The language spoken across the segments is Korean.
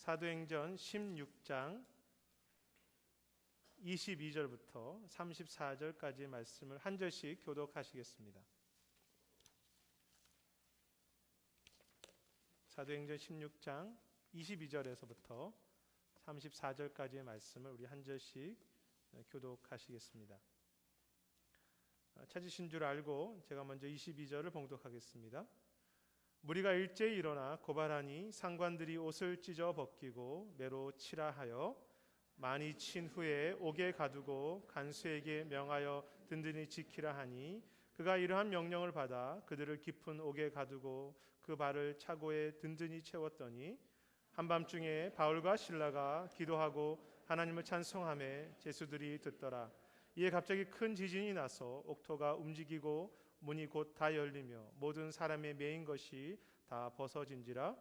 사도행전 16장 22절부터 34절까지의 말씀을 한 절씩 교독하시겠습니다. 사도행전 16장 22절에서부터 34절까지의 말씀을 우리 한 절씩 교독하시겠습니다. 찾으신 줄 알고 제가 먼저 22절을 봉독하겠습니다. 무리가 일제히 일어나 고발하니 상관들이 옷을 찢어 벗기고 매로 치라 하여 많이 친 후에 옥에 가두고 간수에게 명하여 든든히 지키라 하니 그가 이러한 명령을 받아 그들을 깊은 옥에 가두고 그 발을 차고에 든든히 채웠더니 한밤중에 바울과 실라가 기도하고 하나님을 찬송하며 제수들이 듣더라. 이에 갑자기 큰 지진이 나서 옥토가 움직이고 문이 곧 다 열리며 모든 사람의 매인 것이 다 벗어진지라.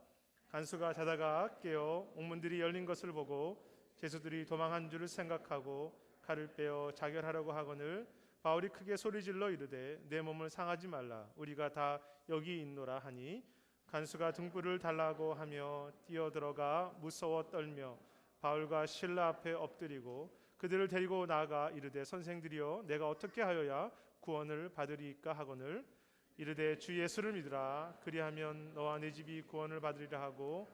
간수가 자다가 깨어 옥문들이 열린 것을 보고 제수들이 도망한 줄을 생각하고 칼을 빼어 자결하려고 하거늘 바울이 크게 소리질러 이르되 내 몸을 상하지 말라 우리가 다 여기 있노라 하니 간수가 등불을 달라고 하며 뛰어들어가 무서워 떨며 바울과 실라 앞에 엎드리고 그들을 데리고 나아가 이르되 선생들이여 내가 어떻게 하여야 구원을 받으리이까 하거늘 이르되 주 예수를 믿으라 그리하면 너와 네 집이 구원을 받으리라 하고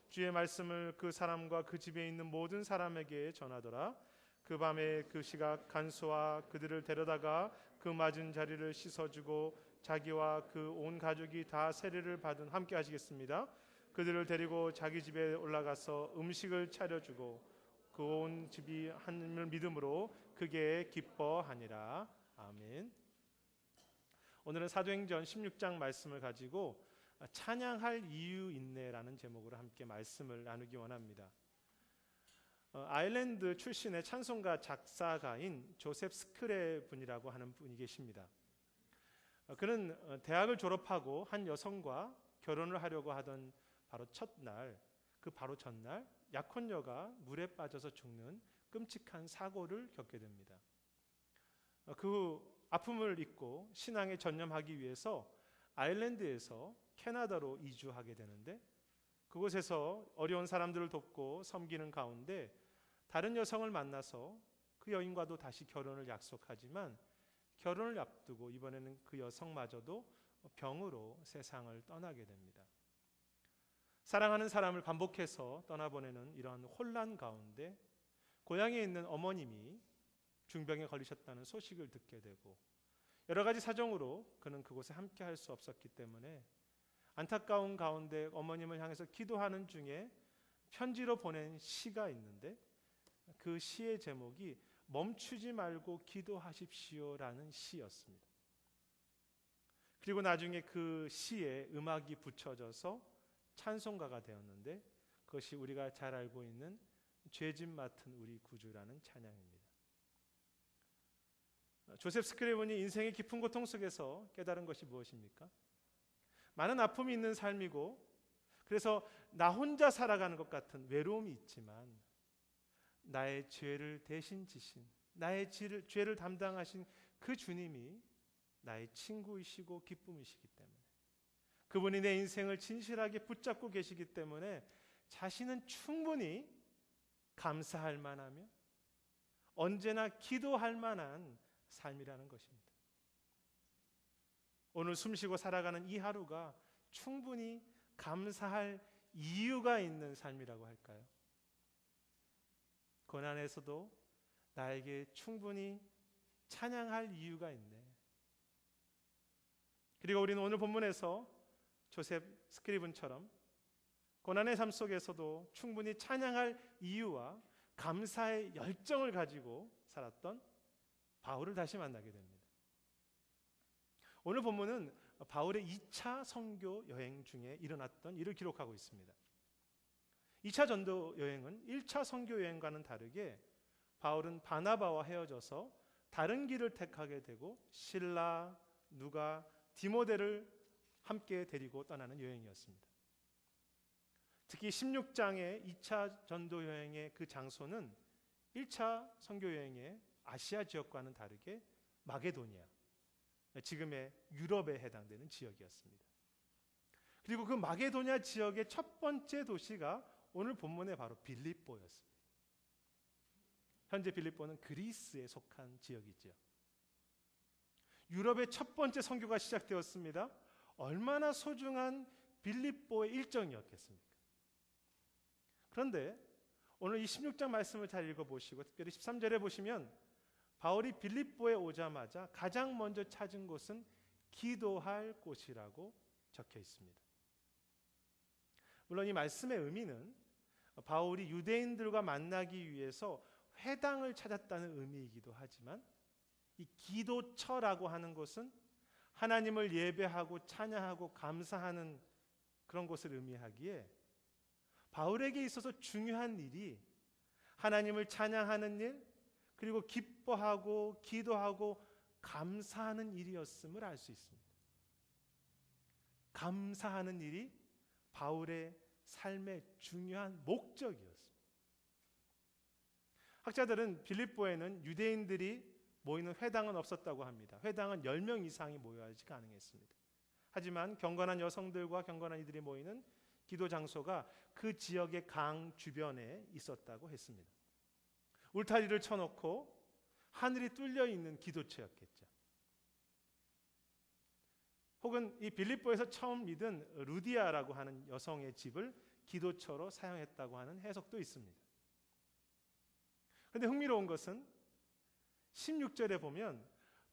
주의 말씀을 그 사람과 그 집에 있는 모든 사람에게 전하더라. 그 밤에 그 시각 간수와 그들을 데려다가 그 맞은 자리를 씻어주고 자기와 그 온 가족이 다 세례를 받은 함께 하시겠습니다. 그들을 데리고 자기 집에 올라가서 음식을 차려주고 그 온 집이 하나님을 믿음으로 크게 기뻐하니라. 아멘. 오늘은 사도행전 16장 말씀을 가지고 찬양할 이유 있네라는 제목으로 함께 말씀을 나누기 원합니다. 아일랜드 출신의 찬송가 작사가인 조셉 스크레 분이라고 하는 분이 계십니다. 그는 대학을 졸업하고 한 여성과 결혼을 하려고 하던 바로 첫날, 그 바로 전날 약혼녀가 물에 빠져서 죽는 끔찍한 사고를 겪게 됩니다. 그 아픔을 잊고 신앙에 전념하기 위해서 아일랜드에서 캐나다로 이주하게 되는데 그곳에서 어려운 사람들을 돕고 섬기는 가운데 다른 여성을 만나서 그 여인과도 다시 결혼을 약속하지만 결혼을 앞두고 이번에는 그 여성마저도 병으로 세상을 떠나게 됩니다. 사랑하는 사람을 반복해서 떠나보내는 이러한 혼란 가운데 고향에 있는 어머님이 중병에 걸리셨다는 소식을 듣게 되고 여러 가지 사정으로 그는 그곳에 함께 할 수 없었기 때문에 안타까운 가운데 어머님을 향해서 기도하는 중에 편지로 보낸 시가 있는데 그 시의 제목이 멈추지 말고 기도하십시오라는 시였습니다. 그리고 나중에 그 시에 음악이 붙여져서 찬송가가 되었는데 그것이 우리가 잘 알고 있는 죄짐 맡은 우리 구주라는 찬양입니다. 조셉 스크레본이 인생의 깊은 고통 속에서 깨달은 것이 무엇입니까? 많은 아픔이 있는 삶이고 그래서 나 혼자 살아가는 것 같은 외로움이 있지만 나의 죄를 대신 지신 나의 죄를 담당하신 그 주님이 나의 친구이시고 기쁨이시기 때문에 그분이 내 인생을 진실하게 붙잡고 계시기 때문에 자신은 충분히 감사할 만하며 언제나 기도할 만한 삶이라는 것입니다. 오늘 숨쉬고 살아가는 이 하루가 충분히 감사할 이유가 있는 삶이라고 할까요? 고난에서도 나에게 충분히 찬양할 이유가 있네. 그리고 우리는 오늘 본문에서 조셉 스크리븐처럼 고난의 삶 속에서도 충분히 찬양할 이유와 감사의 열정을 가지고 살았던 바울을 다시 만나게 됩니다. 오늘 본문은 바울의 2차 선교 여행 중에 일어났던 일을 기록하고 있습니다. 2차 전도 여행은 1차 선교 여행과는 다르게 바울은 바나바와 헤어져서 다른 길을 택하게 되고 실라, 누가, 디모데를 함께 데리고 떠나는 여행이었습니다. 특히 16장의 2차 전도 여행의 그 장소는 1차 선교 여행의 아시아 지역과는 다르게 마게도니아, 지금의 유럽에 해당되는 지역이었습니다. 그리고 그 마게도니아 지역의 첫 번째 도시가 오늘 본문의 바로 빌립보였습니다. 현재 빌립보는 그리스에 속한 지역이죠. 유럽의 첫 번째 선교가 시작되었습니다. 얼마나 소중한 빌립보의 일정이었겠습니까? 그런데 오늘 이 16장 말씀을 잘 읽어보시고 특별히 13절에 보시면 바울이 빌립보에 오자마자 가장 먼저 찾은 곳은 기도할 곳이라고 적혀 있습니다. 물론 이 말씀의 의미는 바울이 유대인들과 만나기 위해서 회당을 찾았다는 의미이기도 하지만 이 기도처라고 하는 곳은 하나님을 예배하고 찬양하고 감사하는 그런 곳을 의미하기에 바울에게 있어서 중요한 일이 하나님을 찬양하는 일, 그리고 기뻐하고 기도하고 감사하는 일이었음을 알 수 있습니다. 감사하는 일이 바울의 삶의 중요한 목적이었습니다. 학자들은 빌립보에는 유대인들이 모이는 회당은 없었다고 합니다. 회당은 10명 이상이 모여야지 가능했습니다. 하지만 경건한 여성들과 경건한 이들이 모이는 기도 장소가 그 지역의 강 주변에 있었다고 했습니다. 울타리를 쳐놓고 하늘이 뚫려 있는 기도처였겠죠. 혹은 이 빌립보에서 처음 믿은 루디아라고 하는 여성의 집을 기도처로 사용했다고 하는 해석도 있습니다. 그런데 흥미로운 것은 16절에 보면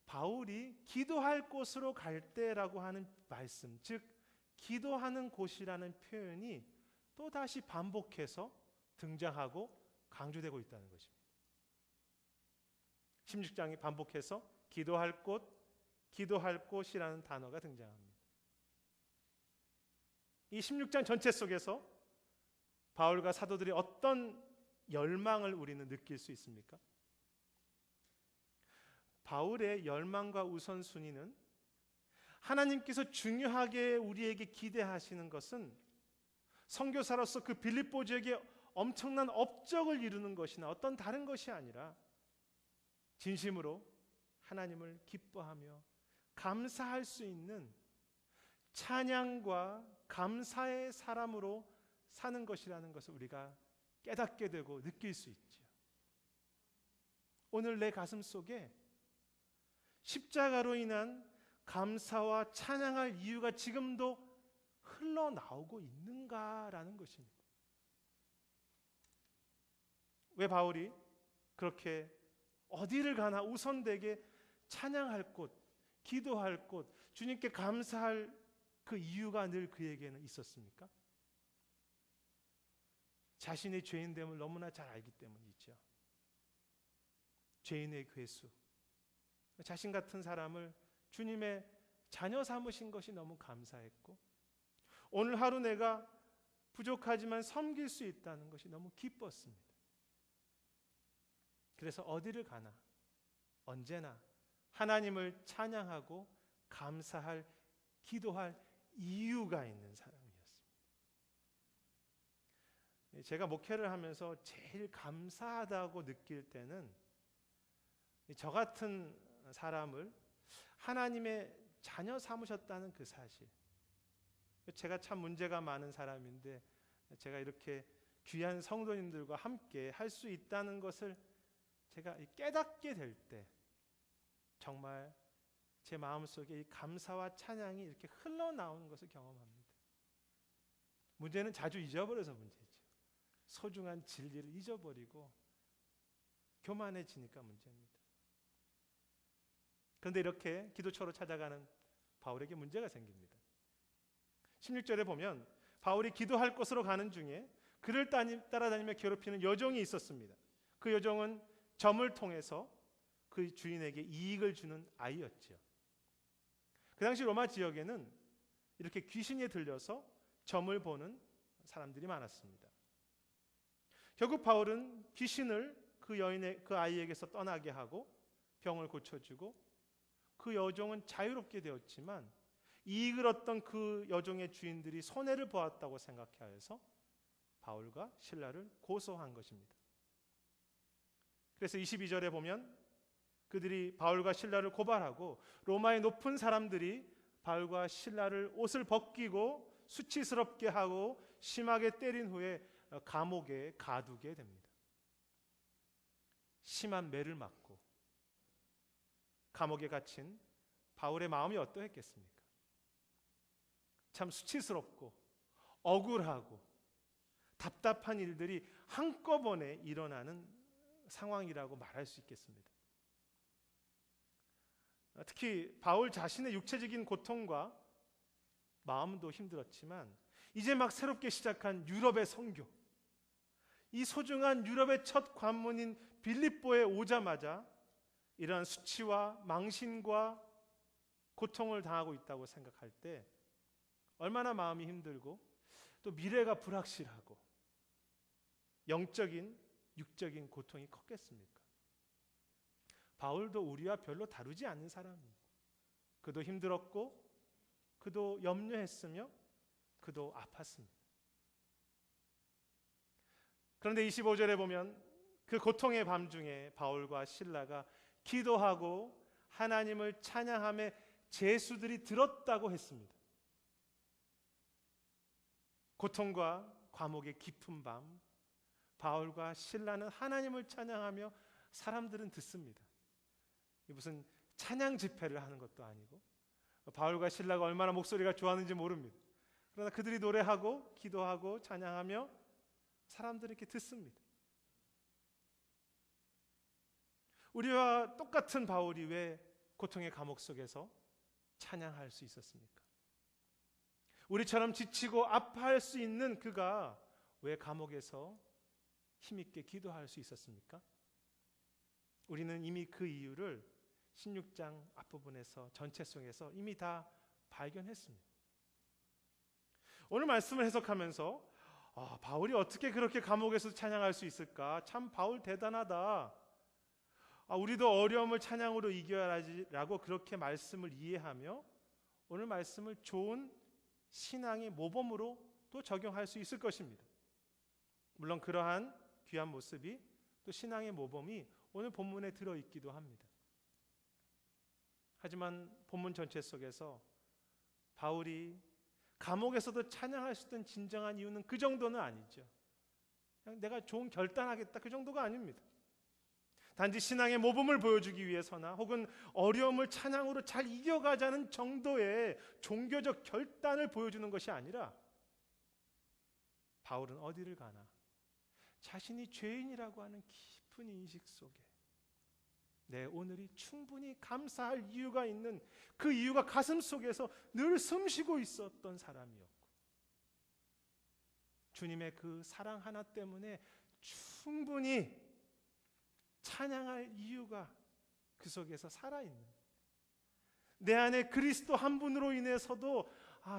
바울이 기도할 곳으로 갈 때라고 하는 말씀, 즉 기도하는 곳이라는 표현이 또다시 반복해서 등장하고 강조되고 있다는 것입니다. 16장이 반복해서 기도할 곳이라는 단어가 등장합니다. 이 16장 전체 속에서 바울과 사도들이 어떤 열망을 우리는 느낄 수 있습니까? 바울의 열망과 우선순위는 하나님께서 중요하게 우리에게 기대하시는 것은 선교사로서 그 빌립보 지역에 엄청난 업적을 이루는 것이나 어떤 다른 것이 아니라 진심으로 하나님을 기뻐하며 감사할 수 있는 찬양과 감사의 사람으로 사는 것이라는 것을 우리가 깨닫게 되고 느낄 수 있죠. 오늘 내 가슴 속에 십자가로 인한 감사와 찬양할 이유가 지금도 흘러나오고 있는가라는 것입니다. 왜 바울이 그렇게 어디를 가나 우선되게 찬양할 곳, 기도할 곳, 주님께 감사할 그 이유가 늘 그에게는 있었습니까? 자신의 죄인됨을 너무나 잘 알기 때문이죠. 죄인의 괴수, 자신 같은 사람을 주님의 자녀 삼으신 것이 너무 감사했고, 오늘 하루 내가 부족하지만 섬길 수 있다는 것이 너무 기뻤습니다. 그래서 어디를 가나 언제나 하나님을 찬양하고 감사할, 기도할 이유가 있는 사람이었습니다. 제가 목회를 하면서 제일 감사하다고 느낄 때는 저 같은 사람을 하나님의 자녀 삼으셨다는 그 사실. 제가 참 문제가 많은 사람인데 제가 이렇게 귀한 성도님들과 함께 할 수 있다는 것을 제가 깨닫게 될 때 정말 제 마음속에 이 감사와 찬양이 이렇게 흘러나오는 것을 경험합니다. 문제는 자주 잊어버려서 문제죠. 소중한 진리를 잊어버리고 교만해지니까 문제입니다. 그런데 이렇게 기도처로 찾아가는 바울에게 문제가 생깁니다. 16절에 보면 바울이 기도할 곳으로 가는 중에 그를 따라다니며 괴롭히는 여종이 있었습니다. 그 여종은 점을 통해서 그 주인에게 이익을 주는 아이였죠. 그 당시 로마 지역에는 이렇게 귀신에 들려서 점을 보는 사람들이 많았습니다. 결국 바울은 귀신을 그 아이에게서 떠나게 하고 병을 고쳐주고 그 여종은 자유롭게 되었지만 이익을 얻던 그 여종의 주인들이 손해를 보았다고 생각해서 바울과 실라를 고소한 것입니다. 그래서 22절에 보면 그들이 바울과 실라를 고발하고 로마의 높은 사람들이 바울과 실라를 옷을 벗기고 수치스럽게 하고 심하게 때린 후에 감옥에 가두게 됩니다. 심한 매를 맞고 감옥에 갇힌 바울의 마음이 어떠했겠습니까? 참 수치스럽고 억울하고 답답한 일들이 한꺼번에 일어나는 상황이라고 말할 수 있겠습니다. 특히 바울 자신의 육체적인 고통과 마음도 힘들었지만 이제 막 새롭게 시작한 유럽의 선교, 이 소중한 유럽의 첫 관문인 빌립보에 오자마자 이러한 수치와 망신과 고통을 당하고 있다고 생각할 때 얼마나 마음이 힘들고 또 미래가 불확실하고 영적인 육적인 고통이 컸겠습니까? 바울도 우리와 별로 다르지 않은 사람입니다. 그도 힘들었고 그도 염려했으며 그도 아팠습니다. 그런데 25절에 보면 그 고통의 밤중에 바울과 실라가 기도하고 하나님을 찬양하며 제수들이 들었다고 했습니다. 고통과 과목의 깊은 밤, 바울과 실라는 하나님을 찬양하며 사람들은 듣습니다. 무슨 찬양 집회를 하는 것도 아니고 바울과 실라가 얼마나 목소리가 좋았는지 모릅니다. 그러나 그들이 노래하고 기도하고 찬양하며 사람들이 이렇게 듣습니다. 우리와 똑같은 바울이 왜 고통의 감옥 속에서 찬양할 수 있었습니까? 우리처럼 지치고 아파할 수 있는 그가 왜 감옥에서 힘있게 기도할 수 있었습니까? 우리는 이미 그 이유를 16장 앞부분에서 전체 속에서 이미 다 발견했습니다. 오늘 말씀을 해석하면서 바울이 어떻게 그렇게 감옥에서 찬양할 수 있을까? 참 바울 대단하다. 우리도 어려움을 찬양으로 이겨야지라고 그렇게 말씀을 이해하며 오늘 말씀을 좋은 신앙의 모범으로 또 적용할 수 있을 것입니다. 물론 그러한 귀한 모습이 또 신앙의 모범이 오늘 본문에 들어있기도 합니다. 하지만 본문 전체 속에서 바울이 감옥에서도 찬양할 수 있던 진정한 이유는 그 정도는 아니죠. 그냥 내가 좋은 결단하겠다 그 정도가 아닙니다. 단지 신앙의 모범을 보여주기 위해서나 혹은 어려움을 찬양으로 잘 이겨가자는 정도의 종교적 결단을 보여주는 것이 아니라 바울은 어디를 가나 자신이 죄인이라고 하는 깊은 인식 속에 내 오늘이 충분히 감사할 이유가 있는 그 이유가 가슴 속에서 늘 숨쉬고 있었던 사람이었고 주님의 그 사랑 하나 때문에 충분히 찬양할 이유가 그 속에서 살아있는 내 안에 그리스도 한 분으로 인해서도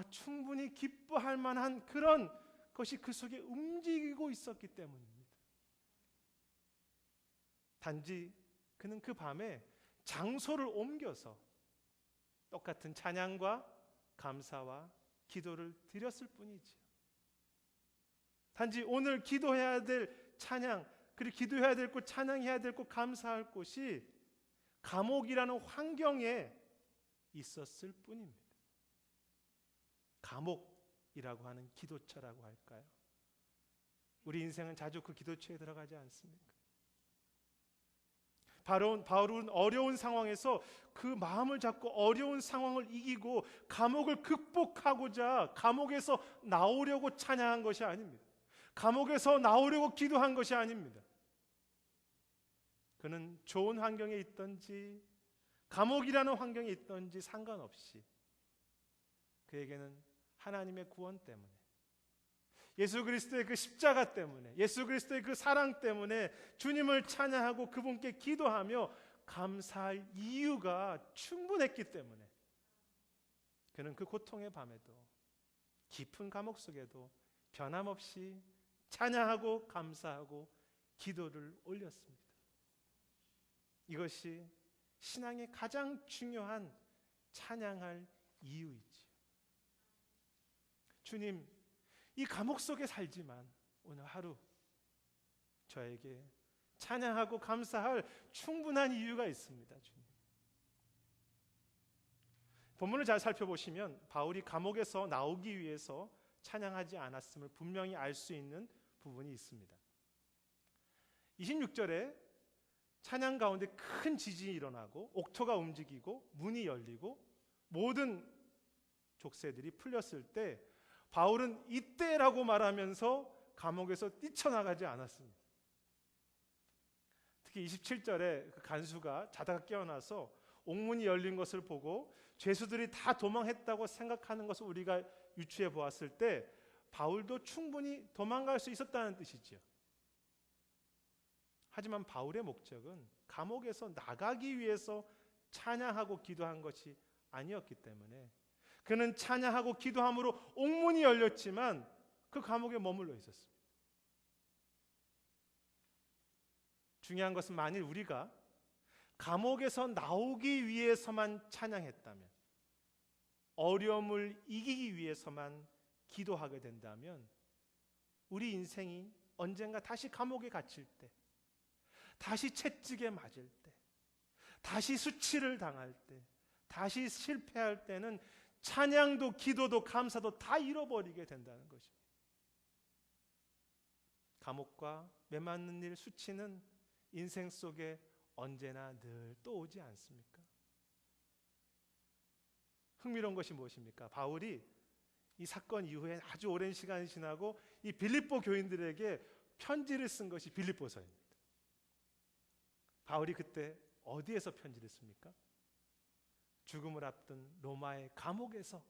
충분히 기뻐할 만한 그런 것이 그 속에 움직이고 있었기 때문입니다. 단지 그는 그 밤에 장소를 옮겨서 똑같은 찬양과 감사와 기도를 드렸을 뿐이지요. 단지 오늘 기도해야 될 찬양 그리고 기도해야 될 곳, 찬양해야 될 곳, 감사할 곳이 감옥이라는 환경에 있었을 뿐입니다. 감옥이라고 하는 기도처라고 할까요? 우리 인생은 자주 그 기도처에 들어가지 않습니까? 바울은 어려운 상황에서 그 마음을 잡고 어려운 상황을 이기고 감옥을 극복하고자 감옥에서 나오려고 찬양한 것이 아닙니다. 감옥에서 나오려고 기도한 것이 아닙니다. 그는 좋은 환경에 있든지 감옥이라는 환경에 있든지 상관없이 그에게는 하나님의 구원 때문에 예수 그리스도의 그 십자가 때문에 예수 그리스도의 그 사랑 때문에 주님을 찬양하고 그분께 기도하며 감사할 이유가 충분했기 때문에 그는 그 고통의 밤에도 깊은 감옥 속에도 변함없이 찬양하고 감사하고 기도를 올렸습니다. 이것이 신앙의 가장 중요한 찬양할 이유이지요. 주님, 이 감옥 속에 살지만 오늘 하루 저에게 찬양하고 감사할 충분한 이유가 있습니다. 주님. 본문을 잘 살펴보시면 바울이 감옥에서 나오기 위해서 찬양하지 않았음을 분명히 알 수 있는 부분이 있습니다. 26절에 찬양 가운데 큰 지진이 일어나고 옥토가 움직이고 문이 열리고 모든 족쇄들이 풀렸을 때 바울은 이때라고 말하면서 감옥에서 뛰쳐나가지 않았습니다. 특히 27절에 그 간수가 자다가 깨어나서 옥문이 열린 것을 보고 죄수들이 다 도망했다고 생각하는 것을 우리가 유추해 보았을 때 바울도 충분히 도망갈 수 있었다는 뜻이죠. 하지만 바울의 목적은 감옥에서 나가기 위해서 찬양하고 기도한 것이 아니었기 때문에 그는 찬양하고 기도함으로 옥문이 열렸지만 그 감옥에 머물러 있었습니다. 중요한 것은 만일 우리가 감옥에서 나오기 위해서만 찬양했다면, 어려움을 이기기 위해서만 기도하게 된다면 우리 인생이 언젠가 다시 감옥에 갇힐 때, 다시 채찍에 맞을 때, 다시 수치를 당할 때, 다시 실패할 때는 찬양도 기도도 감사도 다 잃어버리게 된다는 것입니다. 감옥과 매맞는 일, 수치는 인생 속에 언제나 늘 또 오지 않습니까? 흥미로운 것이 무엇입니까? 바울이 이 사건 이후에 아주 오랜 시간이 지나고 이 빌립보 교인들에게 편지를 쓴 것이 빌립보서입니다. 바울이 그때 어디에서 편지를 씁니까? 죽음을 앞둔 로마의 감옥에서,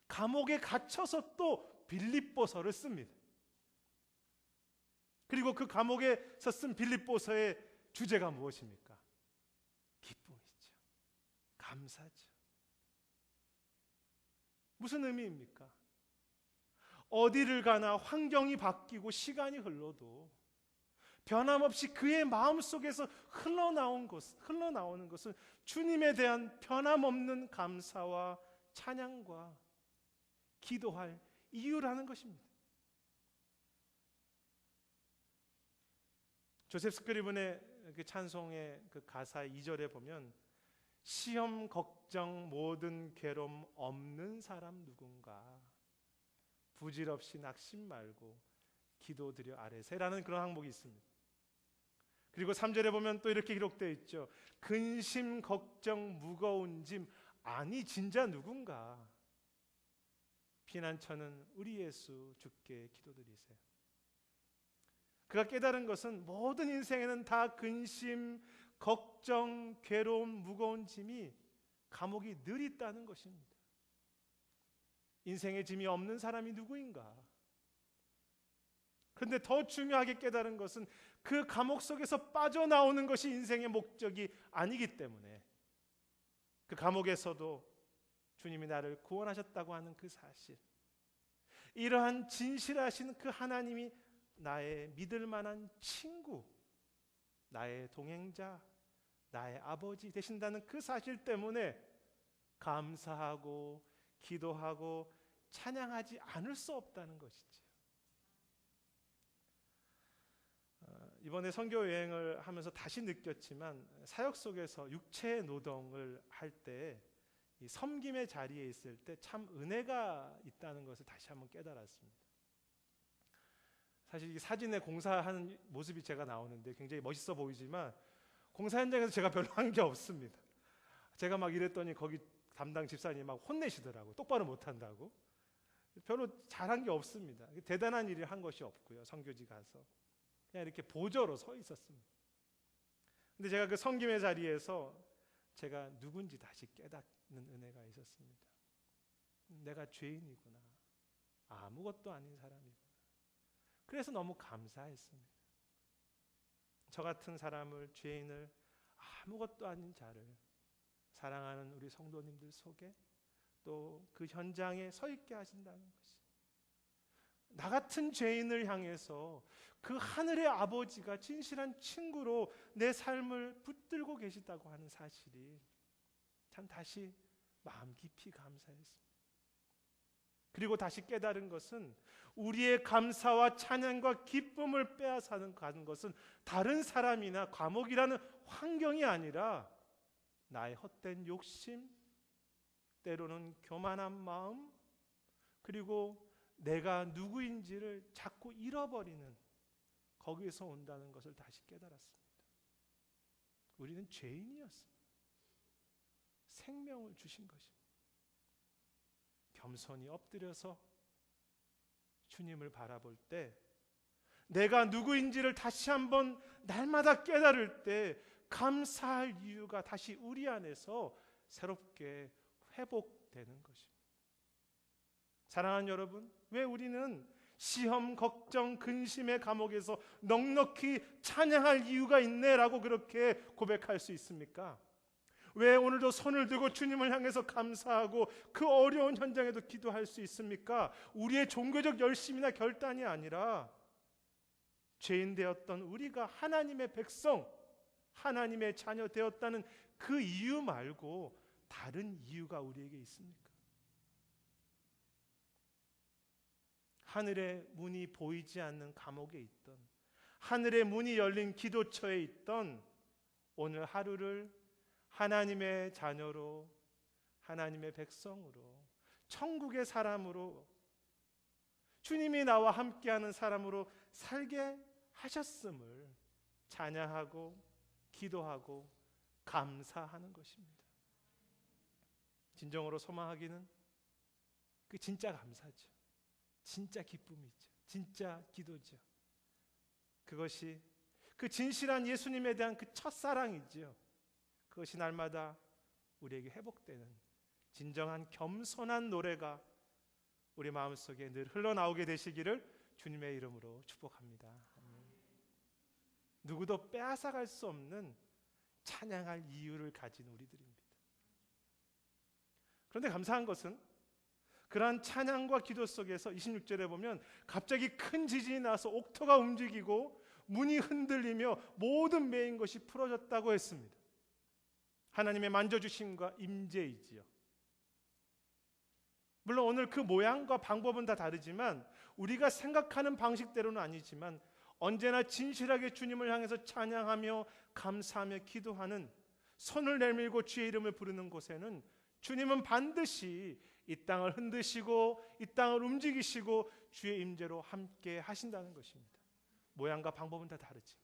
감옥에 갇혀서 또 빌립보서를 씁니다. 그리고 그 감옥에서 쓴 빌립보서의 주제가 무엇입니까? 기쁨이죠. 감사죠. 무슨 의미입니까? 어디를 가나 환경이 바뀌고 시간이 흘러도 변함없이 그의 마음속에서 흘러나오는 것은 주님에 대한 변함없는 감사와 찬양과 기도할 이유라는 것입니다. 조셉 스크리븐의 그 찬송의 그 가사 2절에 보면 시험 걱정 모든 괴로움 없는 사람 누군가 부질없이 낙심 말고 기도드려 아뢰세라는 그런 항목이 있습니다. 그리고 3절에 보면 또 이렇게 기록되어 있죠. 근심 걱정 무거운 짐 아니 진짜 누군가 피난처는 우리 예수 주께 기도드리세요. 그가 깨달은 것은 모든 인생에는 다 근심, 걱정, 괴로움, 무거운 짐이 감옥이 늘 있다는 것입니다. 인생의 짐이 없는 사람이 누구인가? 그런데 더 중요하게 깨달은 것은 그 감옥 속에서 빠져나오는 것이 인생의 목적이 아니기 때문에 그 감옥에서도 주님이 나를 구원하셨다고 하는 그 사실, 이러한 진실하신 그 하나님이 나의 믿을 만한 친구, 나의 동행자, 나의 아버지 되신다는 그 사실 때문에 감사하고 기도하고 찬양하지 않을 수 없다는 것이죠. 이번에 선교 여행을 하면서 다시 느꼈지만 사역 속에서 육체의 노동을 할 때 이 섬김의 자리에 있을 때 참 은혜가 있다는 것을 다시 한번 깨달았습니다. 사실 이 사진에 공사하는 모습이 제가 나오는데 굉장히 멋있어 보이지만 공사 현장에서 제가 별로 한 게 없습니다. 제가 막 이랬더니 거기 담당 집사님이 막 혼내시더라고요. 똑바로 못한다고. 별로 잘한 게 없습니다. 대단한 일을 한 것이 없고요. 선교지 가서 그냥 이렇게 보조로 서 있었습니다. 근데 제가 그 섬김의 자리에서 제가 누군지 다시 깨닫는 은혜가 있었습니다. 내가 죄인이구나. 아무것도 아닌 사람이구나. 그래서 너무 감사했습니다. 저 같은 사람을, 죄인을, 아무것도 아닌 자를 사랑하는 우리 성도님들 속에 또 그 현장에 서 있게 하신다는 것이, 나 같은 죄인을 향해서 그 하늘의 아버지가 진실한 친구로 내 삶을 붙들고 계시다고 하는 사실이 참 다시 마음 깊이 감사했습니다. 그리고 다시 깨달은 것은 우리의 감사와 찬양과 기쁨을 빼앗아가는 것은 다른 사람이나 감옥이라는 환경이 아니라 나의 헛된 욕심, 때로는 교만한 마음, 그리고 내가 누구인지를 자꾸 잃어버리는, 거기에서 온다는 것을 다시 깨달았습니다. 우리는 죄인이었습니다. 생명을 주신 것입니다. 겸손히 엎드려서 주님을 바라볼 때, 내가 누구인지를 다시 한번 날마다 깨달을 때 감사할 이유가 다시 우리 안에서 새롭게 회복되는 것입니다. 사랑하는 여러분, 왜 우리는 시험, 걱정, 근심의 감옥에서 넉넉히 찬양할 이유가 있네라고 그렇게 고백할 수 있습니까? 왜 오늘도 손을 들고 주님을 향해서 감사하고 그 어려운 현장에도 기도할 수 있습니까? 우리의 종교적 열심이나 결단이 아니라 죄인 되었던 우리가 하나님의 백성, 하나님의 자녀 되었다는 그 이유 말고 다른 이유가 우리에게 있습니까? 하늘의 문이 보이지 않는 감옥에 있던, 하늘의 문이 열린 기도처에 있던 오늘 하루를 하나님의 자녀로, 하나님의 백성으로, 천국의 사람으로, 주님이 나와 함께하는 사람으로 살게 하셨음을 찬양하고 기도하고 감사하는 것입니다. 진정으로 소망하기는 그 진짜 감사죠. 진짜 기쁨이죠. 진짜 기도죠. 그것이 그 진실한 예수님에 대한 그 첫사랑이죠. 그것이 날마다 우리에게 회복되는 진정한 겸손한 노래가 우리 마음속에 늘 흘러나오게 되시기를 주님의 이름으로 축복합니다. 누구도 빼앗아갈 수 없는 찬양할 이유를 가진 우리들입니다. 그런데 감사한 것은 그러한 찬양과 기도 속에서 26절에 보면 갑자기 큰 지진이 나서 옥토가 움직이고 문이 흔들리며 모든 매인 것이 풀어졌다고 했습니다. 하나님의 만져주심과 임재이지요. 물론 오늘 그 모양과 방법은 다 다르지만 우리가 생각하는 방식대로는 아니지만 언제나 진실하게 주님을 향해서 찬양하며 감사하며 기도하는, 손을 내밀고 주의 이름을 부르는 곳에는 주님은 반드시 이 땅을 흔드시고 이 땅을 움직이시고 주의 임재로 함께 하신다는 것입니다. 모양과 방법은 다 다르지만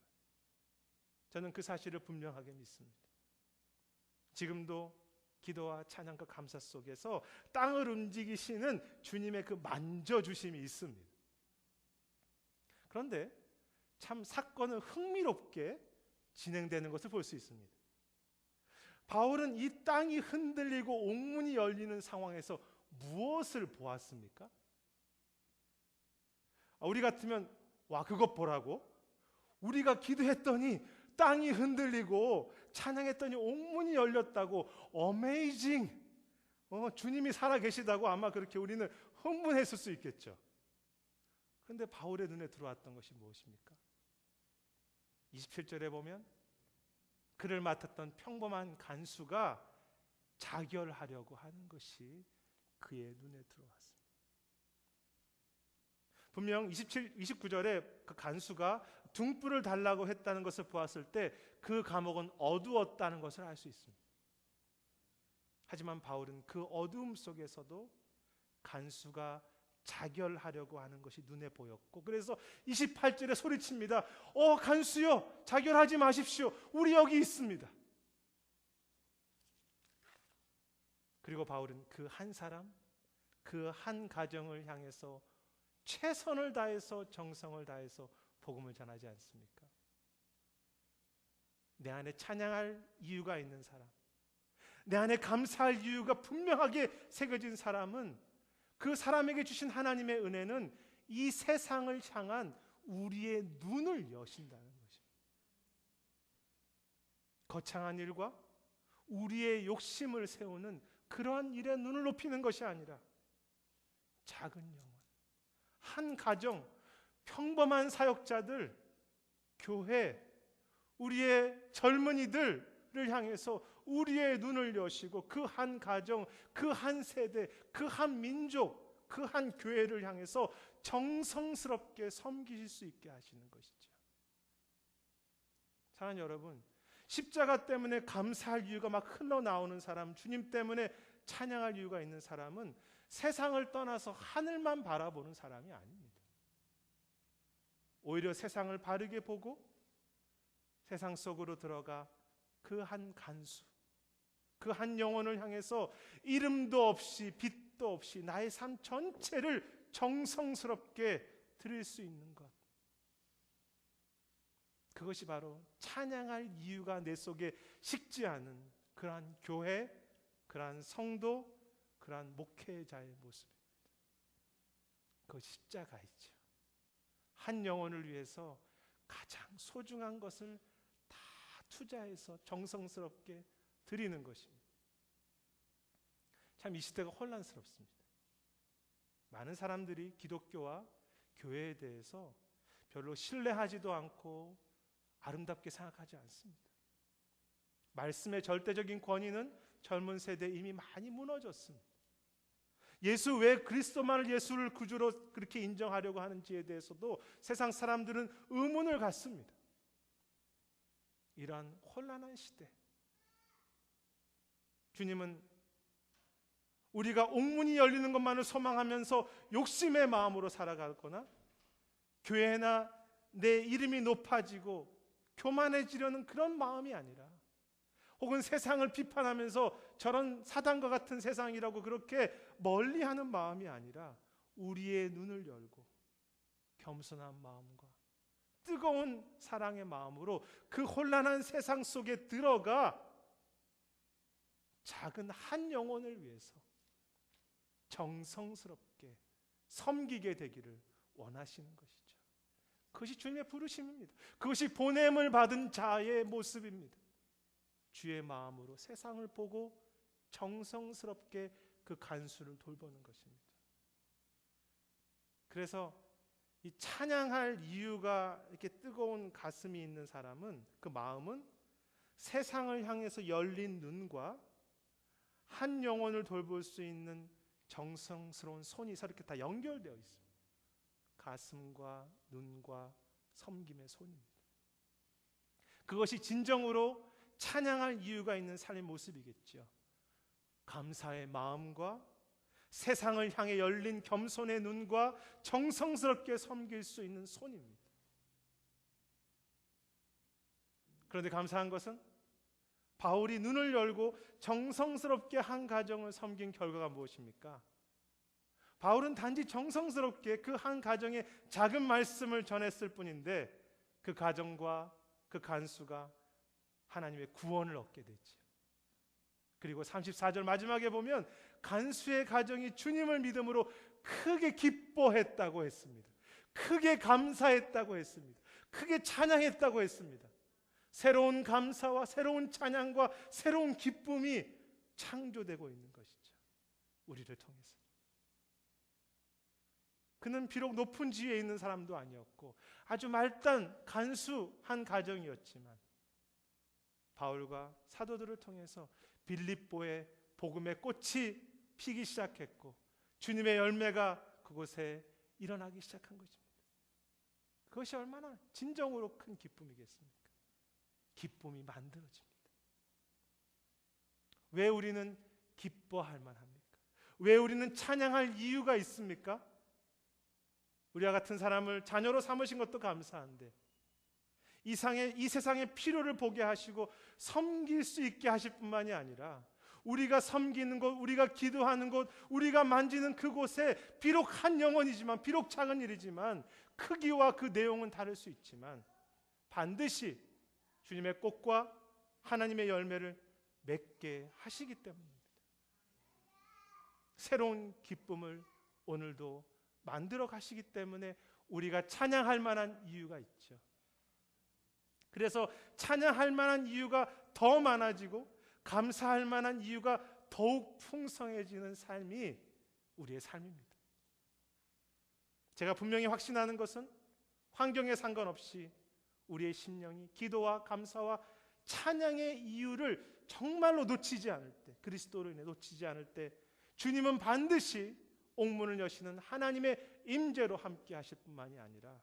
저는 그 사실을 분명하게 믿습니다. 지금도 기도와 찬양과 감사 속에서 땅을 움직이시는 주님의 그 만져주심이 있습니다. 그런데 참 사건은 흥미롭게 진행되는 것을 볼 수 있습니다. 바울은 이 땅이 흔들리고 옥문이 열리는 상황에서 무엇을 보았습니까? 우리 같으면 와 그것 보라고? 우리가 기도했더니 땅이 흔들리고 찬양했더니 옥문이 열렸다고, 어메이징, 주님이 살아계시다고 아마 그렇게 우리는 흥분했을 수 있겠죠. 그런데 바울의 눈에 들어왔던 것이 무엇입니까? 27절에 보면 그를 맡았던 평범한 간수가 자결하려고 하는 것이 그의 눈에 들어왔습니다. 분명 29절에 그 간수가 등불을 달라고 했다는 것을 보았을 때 그 감옥은 어두웠다는 것을 알 수 있습니다. 하지만 바울은 그 어두움 속에서도 간수가 자결하려고 하는 것이 눈에 보였고, 그래서 28절에 소리칩니다. 간수여, 자결하지 마십시오. 우리 여기 있습니다. 그리고 바울은 그 한 사람, 그 한 가정을 향해서 최선을 다해서 정성을 다해서 복음을 전하지 않습니까? 내 안에 찬양할 이유가 있는 사람, 내 안에 감사할 이유가 분명하게 새겨진 사람은, 그 사람에게 주신 하나님의 은혜는 이 세상을 향한 우리의 눈을 여신다는 것입니다. 거창한 일과 우리의 욕심을 세우는 그러한 일에 눈을 높이는 것이 아니라 작은 영혼, 한 가정, 평범한 사역자들, 교회, 우리의 젊은이들을 향해서 우리의 눈을 여시고 그 한 가정, 그 한 세대, 그 한 민족, 그 한 교회를 향해서 정성스럽게 섬기실 수 있게 하시는 것이죠. 사랑하는 여러분, 십자가 때문에 감사할 이유가 막 흘러나오는 사람, 주님 때문에 찬양할 이유가 있는 사람은 세상을 떠나서 하늘만 바라보는 사람이 아닙니다. 오히려 세상을 바르게 보고 세상 속으로 들어가 그 한 간수, 그 한 영혼을 향해서 이름도 없이 빛도 없이 나의 삶 전체를 정성스럽게 드릴 수 있는 것, 그것이 바로 찬양할 이유가 내 속에 식지 않은 그러한 교회, 그러한 성도, 그러한 목회자의 모습입니다. 그것이 십자가이죠. 한 영혼을 위해서 가장 소중한 것을 다 투자해서 정성스럽게 드리는 것입니다. 참 이 시대가 혼란스럽습니다. 많은 사람들이 기독교와 교회에 대해서 별로 신뢰하지도 않고 아름답게 생각하지 않습니다. 말씀의 절대적인 권위는 젊은 세대에 이미 많이 무너졌습니다. 예수, 왜 그리스도만을 예수를 구주로 그렇게 인정하려고 하는지에 대해서도 세상 사람들은 의문을 갖습니다. 이러한 혼란한 시대, 주님은 우리가 옥문이 열리는 것만을 소망하면서 욕심의 마음으로 살아가거나 교회나 내 이름이 높아지고 교만해지려는 그런 마음이 아니라, 혹은 세상을 비판하면서 저런 사단과 같은 세상이라고 그렇게 멀리하는 마음이 아니라 우리의 눈을 열고 겸손한 마음과 뜨거운 사랑의 마음으로 그 혼란한 세상 속에 들어가 작은 한 영혼을 위해서 정성스럽게 섬기게 되기를 원하시는 것이죠. 그것이 주님의 부르심입니다. 그것이 보냄을 받은 자의 모습입니다. 주의 마음으로 세상을 보고 정성스럽게 그 간수를 돌보는 것입니다. 그래서 이 찬양할 이유가 이렇게 뜨거운 가슴이 있는 사람은, 그 마음은 세상을 향해서 열린 눈과 한 영혼을 돌볼 수 있는 정성스러운 손이 서로 이렇게 다 연결되어 있습니다. 가슴과 눈과 섬김의 손입니다. 그것이 진정으로 찬양할 이유가 있는 삶의 모습이겠죠. 감사의 마음과 세상을 향해 열린 겸손의 눈과 정성스럽게 섬길 수 있는 손입니다. 그런데 감사한 것은 바울이 눈을 열고 정성스럽게 한 가정을 섬긴 결과가 무엇입니까? 바울은 단지 정성스럽게 그 한 가정에 작은 말씀을 전했을 뿐인데 그 가정과 그 간수가 하나님의 구원을 얻게 되죠. 그리고 34절 마지막에 보면 간수의 가정이 주님을 믿음으로 크게 기뻐했다고 했습니다. 크게 감사했다고 했습니다. 크게 찬양했다고 했습니다. 새로운 감사와 새로운 찬양과 새로운 기쁨이 창조되고 있는 것이죠. 우리를 통해서. 그는 비록 높은 지위에 있는 사람도 아니었고 아주 말단 간수한 가정이었지만 바울과 사도들을 통해서 빌립보의 복음의 꽃이 피기 시작했고 주님의 열매가 그곳에 일어나기 시작한 것입니다. 그것이 얼마나 진정으로 큰 기쁨이겠습니까? 기쁨이 만들어집니다. 왜 우리는 기뻐할 만합니까? 왜 우리는 찬양할 이유가 있습니까? 우리와 같은 사람을 자녀로 삼으신 것도 감사한데 이 세상의 필요를 보게 하시고 섬길 수 있게 하실 뿐만이 아니라 우리가 섬기는 곳, 우리가 기도하는 곳, 우리가 만지는 그곳에 비록 한 영혼이지만, 비록 작은 일이지만 크기와 그 내용은 다를 수 있지만 반드시 주님의 꽃과 하나님의 열매를 맺게 하시기 때문입니다. 새로운 기쁨을 오늘도 만들어 가시기 때문에 우리가 찬양할 만한 이유가 있죠. 그래서 찬양할 만한 이유가 더 많아지고 감사할 만한 이유가 더욱 풍성해지는 삶이 우리의 삶입니다. 제가 분명히 확신하는 것은 환경에 상관없이 우리의 심령이 기도와 감사와 찬양의 이유를 정말로 놓치지 않을 때, 그리스도로 인해 놓치지 않을 때 주님은 반드시 옥문을 여시는 하나님의 임재로 함께 하실 뿐만이 아니라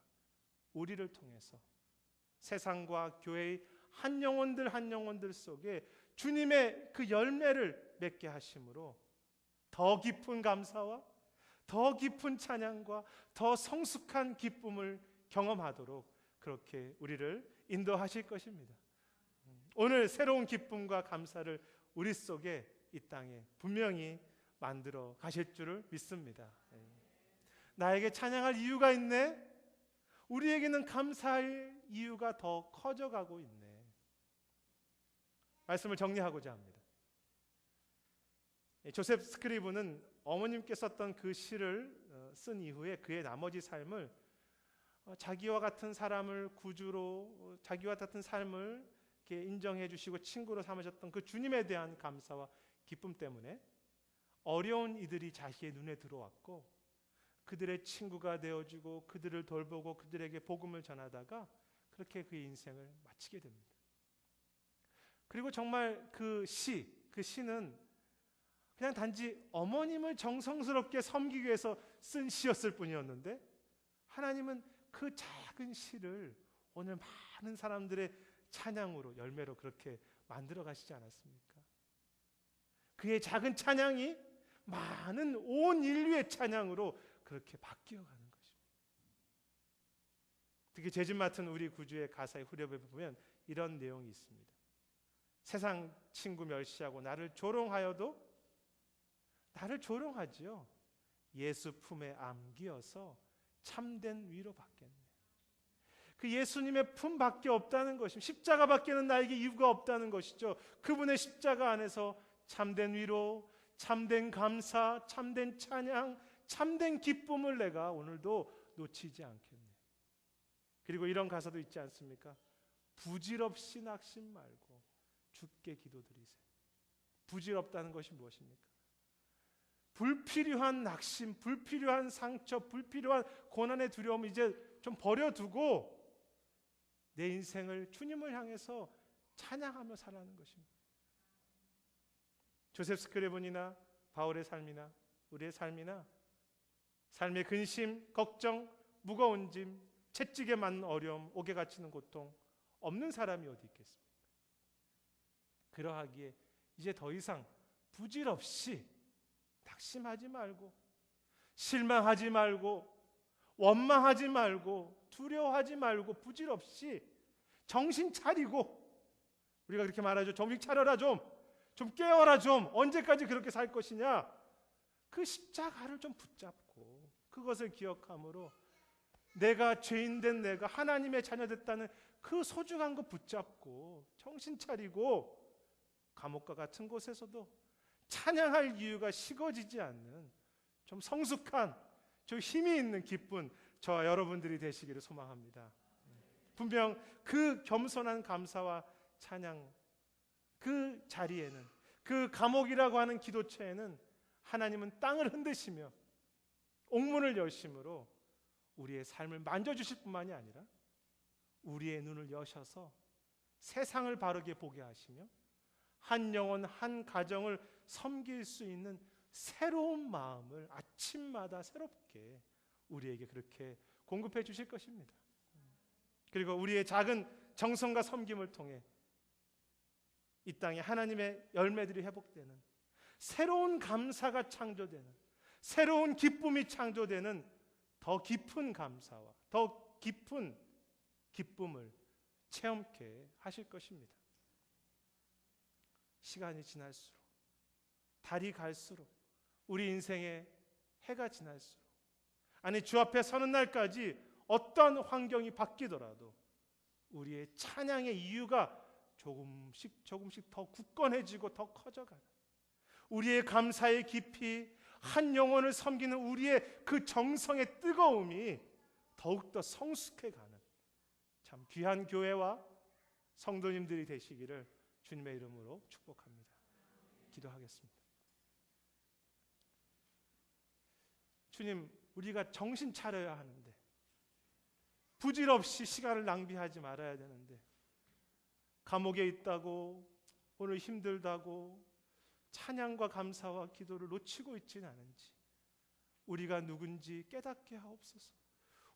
우리를 통해서 세상과 교회의 한 영혼들 속에 주님의 그 열매를 맺게 하심으로 더 깊은 감사와 더 깊은 찬양과 더 성숙한 기쁨을 경험하도록 그렇게 우리를 인도하실 것입니다. 오늘 새로운 기쁨과 감사를 우리 속에 이 땅에 분명히 만들어 가실 줄을 믿습니다. 나에게 찬양할 이유가 있네. 우리에게는 감사할 이유가 더 커져가고 있네. 말씀을 정리하고자 합니다. 조셉 스크리브는 어머님께 썼던 그 시를 쓴 이후에 그의 나머지 삶을 자기와 같은 사람을 구주로, 자기와 같은 삶을 이렇게 인정해 주시고 친구로 삼으셨던 그 주님에 대한 감사와 기쁨 때문에 어려운 이들이 자신의 눈에 들어왔고 그들의 친구가 되어주고 그들을 돌보고 그들에게 복음을 전하다가 그렇게 그의 인생을 마치게 됩니다. 그리고 정말 그 시는 그냥 단지 어머님을 정성스럽게 섬기기 위해서 쓴 시였을 뿐이었는데 하나님은 그 작은 시를 오늘 많은 사람들의 찬양으로, 열매로 그렇게 만들어 가시지 않았습니까? 그의 작은 찬양이 많은 온 인류의 찬양으로 그렇게 바뀌어가는 것입니다. 특히 죄짐 맡은 우리 구주의 가사의 후렴에 보면 이런 내용이 있습니다. 세상 친구 멸시하고 나를 조롱하여도 나를 조롱하지요. 예수 품에 안기어서 참된 위로 받겠네. 그 예수님의 품밖에 없다는 것입니다. 십자가밖에는 나에게 이유가 없다는 것이죠. 그분의 십자가 안에서 참된 위로, 참된 감사, 참된 찬양, 참된 기쁨을 내가 오늘도 놓치지 않겠네. 그리고 이런 가사도 있지 않습니까? 부질없이 낙심 말고 주께 기도드리세요. 부질없다는 것이 무엇입니까? 불필요한 낙심, 불필요한 상처, 불필요한 고난의 두려움 이제 좀 버려두고 내 인생을 주님을 향해서 찬양하며 살아가는 것입니다. 조셉 스크리븐이나 바울의 삶이나 우리의 삶이나 삶의 근심, 걱정, 무거운 짐, 채찍에 맞는 어려움, 옥에 갇히는 고통 없는 사람이 어디 있겠습니까? 그러하기에 이제 더 이상 부질없이 낙심하지 말고 실망하지 말고 원망하지 말고 두려워하지 말고 부질없이 정신 차리고 우리가 그렇게 말하죠. 정신 차려라 좀 깨어라 좀. 언제까지 그렇게 살 것이냐? 그 십자가를 좀 붙잡고 그것을 기억함으로 내가 죄인된 내가 하나님의 자녀 됐다는 그 소중한 거 붙잡고 정신 차리고 감옥과 같은 곳에서도 찬양할 이유가 식어지지 않는 좀 성숙한 좀 힘이 있는 기쁜 저와 여러분들이 되시기를 소망합니다. 분명 그 겸손한 감사와 찬양 그 자리에는 그 감옥이라고 하는 기도처에는 하나님은 땅을 흔드시며 옥문을 여심으로 우리의 삶을 만져주실 뿐만이 아니라 우리의 눈을 여셔서 세상을 바르게 보게 하시며 한 영혼 한 가정을 섬길 수 있는 새로운 마음을 아침마다 새롭게 우리에게 그렇게 공급해 주실 것입니다. 그리고 우리의 작은 정성과 섬김을 통해 이 땅에 하나님의 열매들이 회복되는 새로운 감사가 창조되는 새로운 기쁨이 창조되는 더 깊은 감사와 더 깊은 기쁨을 체험케 하실 것입니다. 시간이 지날수록 달이 갈수록 우리 인생에 해가 지날수록 아니 주 앞에 서는 날까지 어떤 환경이 바뀌더라도 우리의 찬양의 이유가 조금씩 더 굳건해지고 더 커져가는 우리의 감사의 깊이 한 영혼을 섬기는 우리의 그 정성의 뜨거움이 더욱더 성숙해가는 참 귀한 교회와 성도님들이 되시기를 주님의 이름으로 축복합니다. 기도하겠습니다. 주님, 우리가 정신 차려야 하는데 부질없이 시간을 낭비하지 말아야 되는데 감옥에 있다고 오늘 힘들다고 찬양과 감사와 기도를 놓치고 있지는 않은지 우리가 누군지 깨닫게 하옵소서.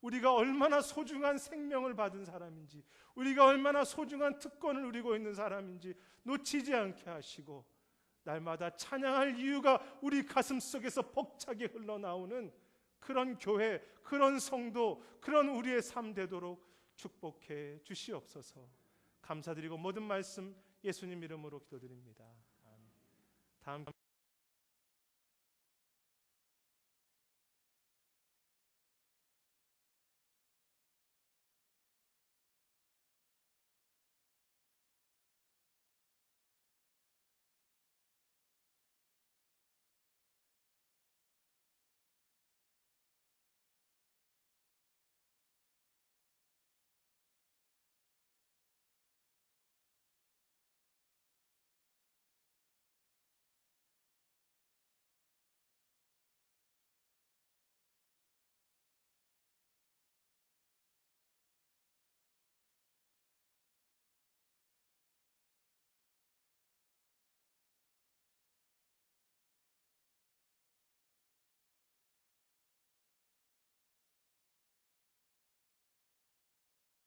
우리가 얼마나 소중한 생명을 받은 사람인지 우리가 얼마나 소중한 특권을 누리고 있는 사람인지 놓치지 않게 하시고 날마다 찬양할 이유가 우리 가슴 속에서 벅차게 흘러나오는 그런 교회, 그런 성도, 그런 우리의 삶 되도록 축복해 주시옵소서. 감사드리고 모든 말씀 예수님 이름으로 기도드립니다. 다음